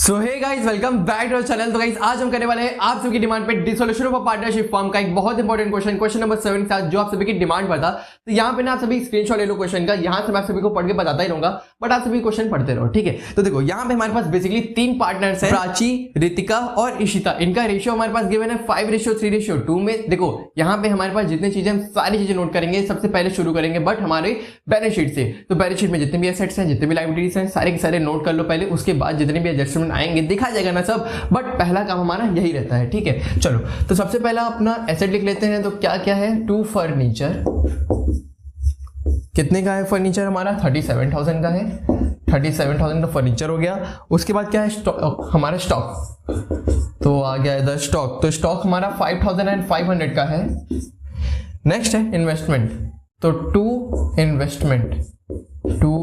So hey guys, welcome back to our channel. तो guys आज हम करने वाले हैं आप सभी की डिमांड पे डिसोल्यूशन ऑफ पार्टनरशिप फॉर्म का एक बहुत इंपॉर्टेंट क्वेश्चन नंबर 7 के साथ, जो आप सभी की डिमांड पर था। तो यहाँ पे ना आप सभी स्क्रीनशॉट ले लो क्वेश्चन का। यहाँ से मैं आप सभी को पढ़ के बताता ही रहूंगा, बट आप सभी क्वेश्चन पढ़ते रहो, ठीक है। तो देखो यहाँ पे हमारे पास बेसिकली 3 पार्टनर्स हैं, प्राची, रितिका और इशिता। इनका रेशियो हमारे पास गिवन है 5:3:2 में। देखो यहाँ पे हमारे पास जितनी चीजें, हम सारी चीजें नोट करेंगे। सबसे पहले शुरू करेंगे बट हमारे बैलेंस शीट से। तो बैलेंस शीट में जितने भी एसेट्स हैं, जितने भी लायबिलिटीज हैं, सारे के सारे नोट कर लो पहले। उसके बाद जितने भी एडजस्टमेंट आएंगे दिखा जाएगा ना सब, बट पहला काम हमारा यही रहता है, ठीक है। चलो तो सबसे पहला अपना एसेट लिख लेते हैं। तो क्या क्या है? 2 फर्नीचर। कितने का है फर्नीचर? हमारा 37,000 का है। 37,000 का फर्नीचर हो गया। उसके बाद क्या है? हमारा स्टॉक। तो आ गया इधर स्टॉक। तो स्टॉक हमारा 5,500 का है। नेक्स्ट है इन्वेस्टमेंट। तो 2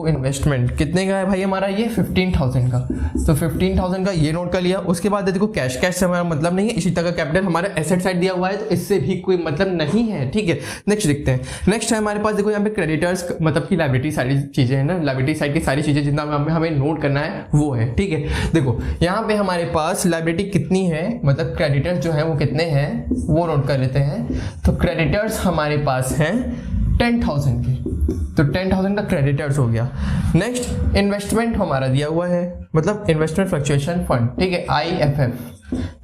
इन्वेस्टमेंट कितने का है भाई? हमारा ये 15,000 का। तो 15,000 का ये नोट कर लिया। उसके बाद देखो कैश से हमारा मतलब नहीं है। इसी तरह का कैपिटल हमारा एसेट साइड दिया हुआ है, तो इससे भी कोई मतलब नहीं है, ठीक है। नेक्स्ट देखते हैं। नेक्स्ट है हमारे पास, देखो यहाँ पे क्रेडिटर्स मतलब की लायबिलिटी सारी चीजें है ना, लायबिलिटी साइड की सारी चीजें जितना हमें नोट करना है वो है, ठीक है। देखो यहाँ पे हमारे पास लायबिलिटी कितनी है, मतलब क्रेडिटर्स जो है वो कितने हैं वो नोट कर लेते हैं। तो क्रेडिटर्स हमारे पास हैं 10,000 के। तो 10,000 का क्रेडिटर्स हो गया। नेक्स्ट इन्वेस्टमेंट हमारा दिया हुआ है, मतलब इन्वेस्टमेंट फ्लक्चुएशन फंड, ठीक है, IFF।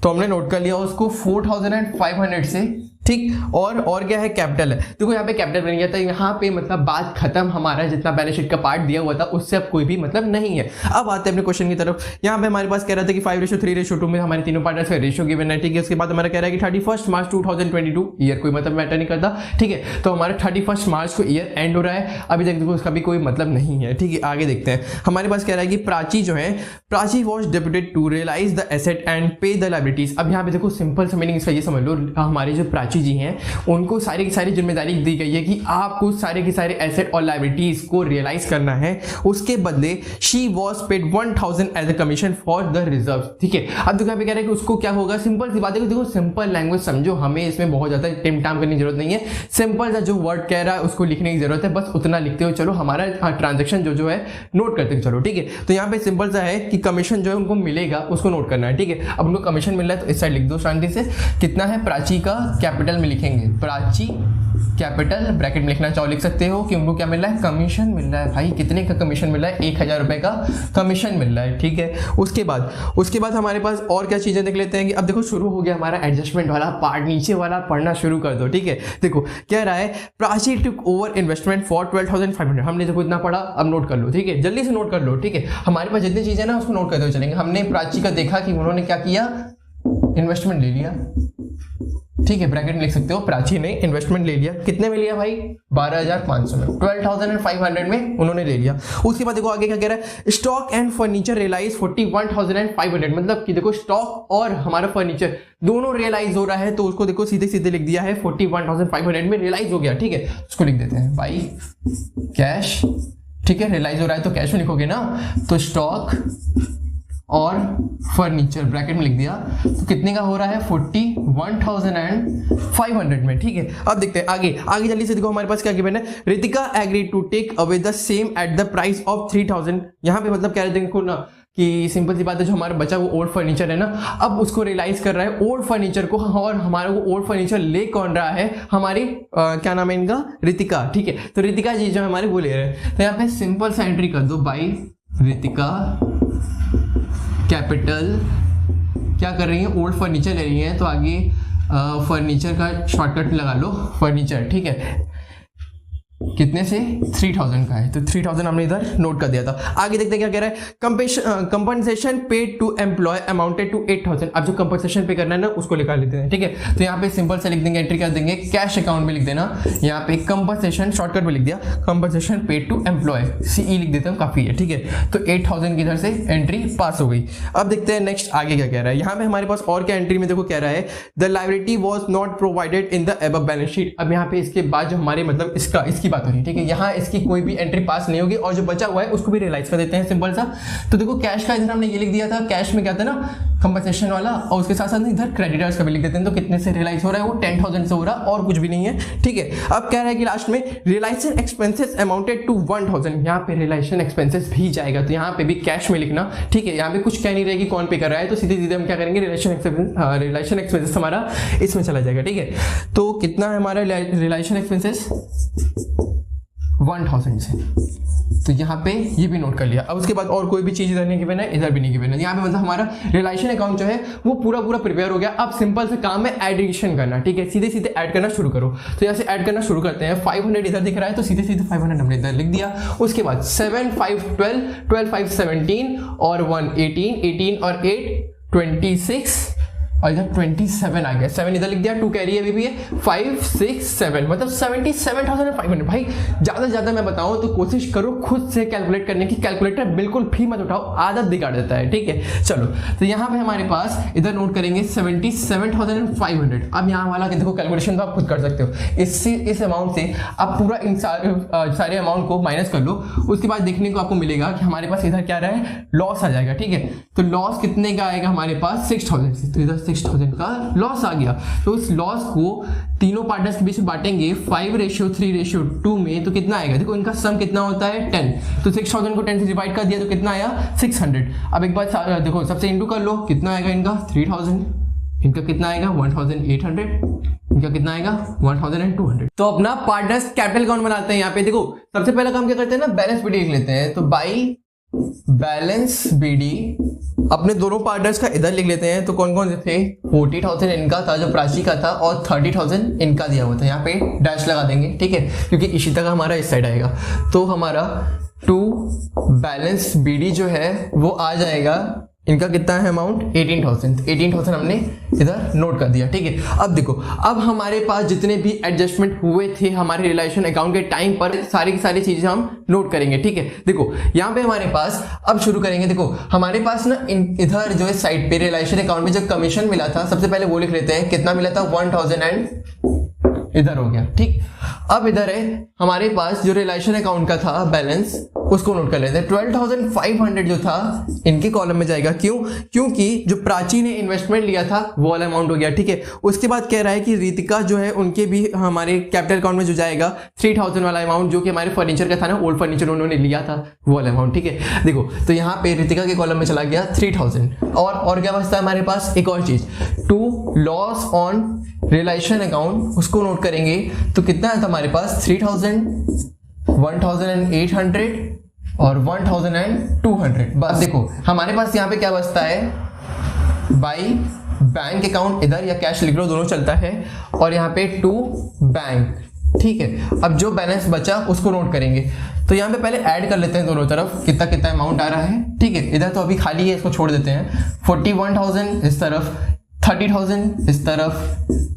तो हमने नोट कर लिया उसको 4,500 से, ठीक। और क्या है? कैपिटल है। देखो यहाँ पे कैपिटल बन गया था। यहाँ पे मतलब बात खत्म। हमारा जितना बैलेंस शीट का पार्ट दिया हुआ था उससे अब कोई भी मतलब नहीं है। अब आते हैं अपने क्वेश्चन की तरफ। यहाँ पे हमारे पास कह रहा था कि 5:3:2 में हमारे तीनों पार्टनर्स का रेशियो गिवन है, ठीक है। उसके बाद हमारा कह रहा है कि 31 मार्च 2022 ईयर कोई मतलब मैटर नहीं करता, ठीक है। तो हमारा 31 मार्च को ईयर एंड हो रहा है। अभी तक देखो उसका भी कोई मतलब नहीं है, ठीक है। आगे देखते हैं। हमारे पास कह रहा है कि प्राची जो है, Prachi was deputed to realise the asset and pay the liabilities. अब यहाँ पे देखो सिंपल सा मीनिंग इसका ये समझ लो, हमारे जो प्राची जी हैं उनको सारी की सारी जिम्मेदारी दी गई है कि आपको सारे के सारे एसेट और लायबिलिटीज को रियलाइज करना है। उसके बदले she was paid 1,000 as a commission for the reserve, ठीक है। अब देखो यहाँ पे कह रहे हैं कि उसको क्या होगा। सिंपल सी बात है, देखो सिंपल लैंग्वेज समझो, हमें इसमें बहुत ज्यादा टिम टाम करने की जरूरत नहीं है। सिंपल सा जो वर्ड कह रहा है उसको लिखने की जरूरत है, बस उतना लिखते हो चलो। हमारा ट्रांजेक्शन जो है नोट करते चलो, ठीक है। तो यहाँ पे सिंपल सा है कि कमीशन जो है उनको मिलेगा उसको नोट करना है, ठीक है। अब उनको कमीशन मिल रहा है तो इस साइड लिख दो शांति से। कितना है? प्राची का कैपिटल में लिखेंगे, प्राची कैपिटल ब्रैकेट में लिखना चाहो लिख सकते हो कि उनको क्या मिल रहा है? कमीशन मिल रहा है। भाई कितने का कमीशन मिल रहा है? 1,000 रुपए का कमीशन मिल रहा है, ठीक है। उसके बाद हमारे पास और क्या चीजें देख लेते हैं कि अब देखो शुरू हो गया हमारा एडजस्टमेंट वाला पार्ट। नीचे वाला पढ़ना शुरू कर दो, ठीक है। देखो क्या रहा है? Prachi took over investment for 12,500। हमने देखो इतना पढ़ा, अब नोट कर लो, ठीक है। जल्दी से नोट कर लो, ठीक है। हमारे पास जितनी चीजें ना उसको नोट करते हुए चलेंगे। हमने प्राची का देखा कि उन्होंने क्या किया, इन्वेस्टमेंट ले लिया, ठीक है। ब्रैकेट में लिख सकते हो प्राची ने इन्वेस्टमेंट ले लिया। कितने में लिया भाई? 12,500 में, 12,500 में उन्होंने ले लिया। उसके बाद देखो आगे क्या कह रहा है? Stock and furniture realise 41,500। मतलब कि देखो स्टॉक और हमारा फर्नीचर दोनों रियलाइज हो रहा है, तो उसको देखो सीधे सीधे लिख दिया है 41,500 में रियलाइज हो गया, ठीक है। उसको लिख देते हैं बाई कैश, ठीक है। रियलाइज हो रहा है तो कैश में लिखोगे ना। तो स्टॉक और फर्नीचर ब्रैकेट में लिख दिया। तो कितने का हो रहा है? 41,500 में, ठीक है। अब देखते हैं आगे जल्दी से। देखो हमारे पास क्या गिवन है? Ritika agree to take away the same at the price of 3,000। यहाँ पे मतलब क्या रहते हैं ना कि सिंपल सी बात है, जो हमारा बचा वो ओल्ड फर्नीचर है ना, अब उसको रियलाइज कर रहा है ओल्ड फर्नीचर को। और हमारा वो ओल्ड फर्नीचर ले कौन रहा है? हमारी क्या नाम है इनका? रितिका, ठीक है। तो रितिका जी जो हमारे वो ले रहे हैं। तो यहाँ पे सिंपल सा एंट्री कर दो बाई रितिका कैपिटल। क्या कर रही है? ओल्ड फर्नीचर ले रही है, तो आगे फर्नीचर का शॉर्टकट लगा लो, फर्नीचर, ठीक है। कितने से? 3,000 का है, तो 3,000 हमने इधर नोट कर दिया था। आगे देखते हैं क्या कह रहा है? Compensation paid to employ amounted to 8,000। अब जो कंपनसेशन पे करना है ना उसको निकाल लेते हैं, ठीक है। तो यहाँ पे सिंपल से लिख देंगे, एंट्री कर देंगे कैश अकाउंट में लिख देना। यहाँ पे कंपनसेशन शॉर्टकट में लिख दिया, compensation paid to employ, CE लिख देता हूँ, काफी है, ठीक है। तो 8,000 की इधर से एंट्री पास हो गई। अब देखते हैं नेक्स्ट आगे क्या कह रहा है। यहाँ पे हमारे पास और क्या एंट्री में देखो कह रहा है? The liability was not provided in the above balance sheet. अब यहाँ पे इसके बाद जो हमारे मतलब इसकी बात हो रही है, ठीक है। यहाँ इसकी कोई भी एंट्री पास नहीं होगी और जो बचा हुआ है उसको भी रियलाइज कर देते हैं, सिंपल सा। तो देखो कैश का इधर हमने ये लिख दिया था। कैश में क्या था ना, कंपनसेशन वाला, और उसके साथ साथ इधर क्रेडिटर्स का भी लिख देते हैं। तो कितने से रियलाइज हो रहा है, वो 10,000 से हो रहा है और कुछ भी नहीं है, ठीक है। अब कह रहा है कि लास्ट में रियलाइजेशन एक्सपेंसेस अमाउंटेड टू 1,000, यहाँ पे रियलाइजेशन एक्सपेंसेस भी जाएगा, तो यहाँ पे भी कैश में लिखना, ठीक है। यहाँ पे कुछ कह नहीं रहेगी कौन पे कर रहा है, तो सीधे सीधे हम क्या करेंगे, रियलाइजेशन एक्सपेंसेस हमारा इसमें चला जाएगा, ठीक है। तो कितना है हमारा रियलाइजेशन एक्सपेंसेस 1,000 से, तो यहाँ पे ये भी नोट कर लिया। अब उसके बाद और कोई भी चीज इधर नहीं गिवन है, इधर भी नहीं गिवन है, यहाँ पे मतलब हमारा रियलाइजेशन अकाउंट जो है वो पूरा प्रिपेयर हो गया। अब सिंपल से काम है एडिशन करना, ठीक है, सीधे सीधे ऐड करना शुरू करो। तो यहाँ से ऐड करना शुरू करते हैं। 500 इधर दिख रहा है, तो सीधे सीधे 500 हमने इधर लिख दिया। उसके बाद 7 5 12 12 5 17 और 1 18 18 और 8 26 और इधर 27 आ गया। 7 इधर लिख दिया, 2 कैरी अभी भी है, 5 6 7 मतलब 77,500। भाई ज़्यादा से ज़्यादा मैं बताऊँ तो कोशिश करो खुद से कैलकुलेट करने की, कैलकुलेटर बिल्कुल भी मत उठाओ, आदत बिगाड़ देता है, ठीक है। चलो, तो यहाँ पे हमारे पास इधर नोट करेंगे 77,500। अब यहाँ वाला देखो कैलकुलेशन तो आप खुद कर सकते हो। इस अमाउंट से आप पूरा इन सारे अमाउंट को माइनस कर लो। उसके बाद देखने को आपको मिलेगा कि हमारे पास इधर क्या रहा है, लॉस आ जाएगा, ठीक है। तो लॉस कितने का आएगा हमारे पास, 6,000 से, तो इधर 6,000 का लॉस आ गया। तो इस लॉस को तीनों पार्टनर्स के बीच में बांटेंगे 5:3:2 में, तो कितना आएगा, देखो इनका सम कितना होता है 10, तो 6,000 को 10 से डिवाइड कर दिया तो कितना आया 600। अब एक बार देखो सबसे इंटू कर लो, कितना आएगा इनका 3,000, इनका कितना आएगा 1,800, इनका कितना आएगा 1,200। तो अपना पार्टनर्स कैपिटल अकाउंट बनाते हैं। यहाँ पे देखो सबसे पहला काम क्या करते हैं ना, बैलेंस बीडी लिख लेते हैं। तो बाई बैलेंस बीडी अपने दोनों पार्टनर्स का इधर लिख लेते हैं। तो कौन कौन से थे, 40,000 इनका था जो प्राची का था, और 30,000 इनका दिया हुआ था। यहाँ पे डैश लगा देंगे, ठीक है, क्योंकि इशिता का हमारा इस साइड आएगा। तो हमारा टू बैलेंस बीडी जो है वो आ जाएगा, इनका कितना है अमाउंट 18,000। 18,000 हमने इधर नोट कर दिया, ठीक है। अब देखो, अब हमारे पास जितने भी एडजस्टमेंट हुए थे हमारे रियलाइजेशन अकाउंट के टाइम पर, सारी की सारी चीजें हम नोट करेंगे, ठीक है। देखो यहाँ पे हमारे पास अब शुरू करेंगे। देखो हमारे पास ना इधर जो है साइड पे रियलाइजेशन अकाउंट में जो कमीशन मिला था, सबसे पहले वो लिख लेते हैं। कितना मिला था 1,000 एंड इधर हो गया, ठीक। अब इधर है हमारे पास जो रियलाइजेशन अकाउंट का था बैलेंस, उसको नोट कर लेते हैं। 12,500 जो था इनके कॉलम में जाएगा, क्यों, क्योंकि जो प्राची ने इन्वेस्टमेंट लिया था वो वाला अमाउंट हो गया, ठीक है। उसके बाद कह रहा है कि रितिका जो है उनके भी हमारे कैपिटल अकाउंट में जो जाएगा 3,000 वाला अमाउंट, जो कि हमारे फर्नीचर का था ना, ओल्ड फर्नीचर उन्होंने लिया था वो वाला अमाउंट, ठीक है। देखो तो यहाँ पे रितिका के कॉलम में चला गया 3,000। और क्या बचता है हमारे पास, एक और चीज, to loss on realisation account, उसको नोट करेंगे। तो कितना है हमारे पास 3,000, 1,800 और 1,200। बस देखो हमारे पास यहाँ पे क्या बचता है, बाई बैंक अकाउंट इधर या कैश लिख लो, दोनों चलता है, और यहाँ पे टू बैंक, ठीक है। अब जो बैलेंस बचा उसको नोट करेंगे। तो यहाँ पे पहले ऐड कर लेते हैं दोनों तरफ, कितना कितना अमाउंट आ रहा है, ठीक है। इधर तो अभी खाली है, इसको छोड़ देते हैं। 41,000 इस तरफ, 30,000 इस तरफ,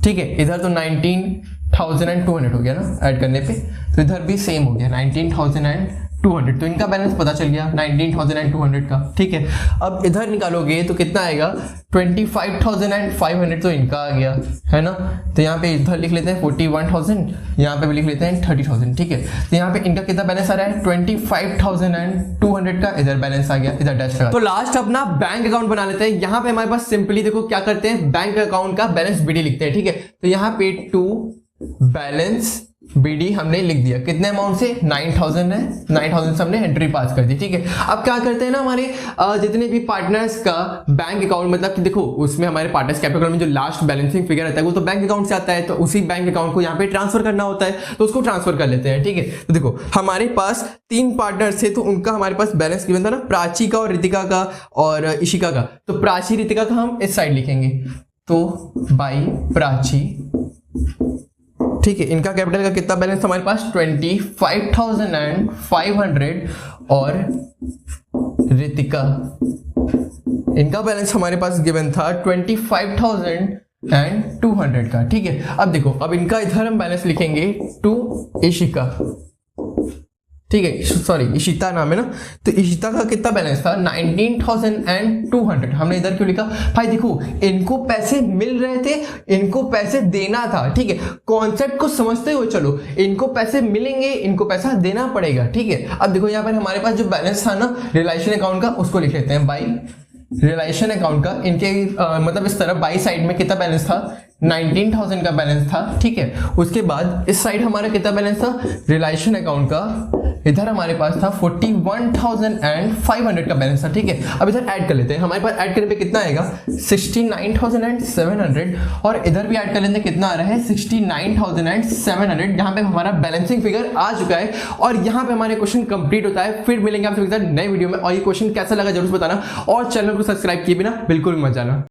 ठीक है। इधर तो 19,200 हो गया ना ऐड करने पे, तो इधर भी सेम हो गया 19,200। तो इनका बैलेंस पता चल गया 19,200 का, ठीक है। अब इधर निकालोगे तो कितना आएगा 25,500, तो इनका आ गया, है ना। तो यहाँ पे इधर लिख लेते हैं 41,000, यहाँ पे भी लिख लेते हैं 30,000, ठीक है। तो यहाँ पे इनका कितना बैलेंस आ रहा है 25,200 का, इधर बैलेंस आ गया, इधर डैश लगा। तो लास्ट अपना बैंक अकाउंट बना लेते हैं। यहाँ पे हमारे पास सिंपली देखो क्या करते हैं, बैंक अकाउंट का बैलेंस बीडी लिखते हैं, ठीक है। तो यहाँ पे टू बैलेंस बीडी हमने लिख दिया, कितने अमाउंट से 9,000 है, 9,000 से हमने एंट्री पास कर दी, ठीक है। अब क्या करते हैं ना, हमारे जितने भी पार्टनर्स का बैंक अकाउंट, मतलब कि देखो उसमें हमारे पार्टनर्स कैपिटल में जो लास्ट बैलेंसिंग फिगर रहता है वो तो बैंक अकाउंट से आता है, तो उसी बैंक अकाउंट को यहाँ पे ट्रांसफर करना होता है, तो उसको ट्रांसफर कर लेते हैं, ठीक है। तो देखो हमारे पास 3 पार्टनर्स थे, तो उनका हमारे पास बैलेंस गिवन था ना, प्राची का और रितिका का और इशिका का। तो प्राची रितिका का हम इस साइड लिखेंगे, तो बाई प्राची, ठीक है। इनका कैपिटल का कितना बैलेंस हमारे पास 25,500, और रितिका इनका बैलेंस हमारे पास गिवन था 25,200 का, ठीक है। अब देखो, अब इनका इधर हम बैलेंस लिखेंगे टू इशिका, ठीक है, सॉरी इशिता नाम है ना। तो इशिता का कितना बैलेंस था 19,200। हमने इधर क्यों लिखा, भाई देखो इनको पैसे मिल रहे थे, इनको पैसे देना था, ठीक है। कॉन्सेप्ट को समझते हुए चलो, इनको पैसे मिलेंगे, इनको पैसा देना पड़ेगा, ठीक है। अब देखो यहाँ पर हमारे पास जो बैलेंस था ना रियलाइजेशन अकाउंट का, उसको लिख लेते हैं बाई रिलायशन अकाउंट का इनके मतलब इस तरफ बाई साइड में कितना बैलेंस था, 19,000 का बैलेंस था, ठीक है। उसके बाद इस साइड हमारा कितना बैलेंस था रिलायशन अकाउंट का, इधर हमारे पास था 41,500 का बैलेंस था, ठीक है। अब इधर ऐड कर लेते हैं, हमारे पास ऐड करने पे कितना आएगा 69,700 और इधर भी ऐड कर लेते हैं, कितना आ रहा है 69,700। यहाँ पे हमारा बैलेंसिंग फिगर आ चुका है और यहाँ पे हमारे क्वेश्चन कंप्लीट होता है। फिर मिलेंगे आपसे नए वीडियो में और ये क्वेश्चन कैसा लगा जरूर बताना और चैनल को सब्सक्राइब किए बिना बिल्कुल मत जाना।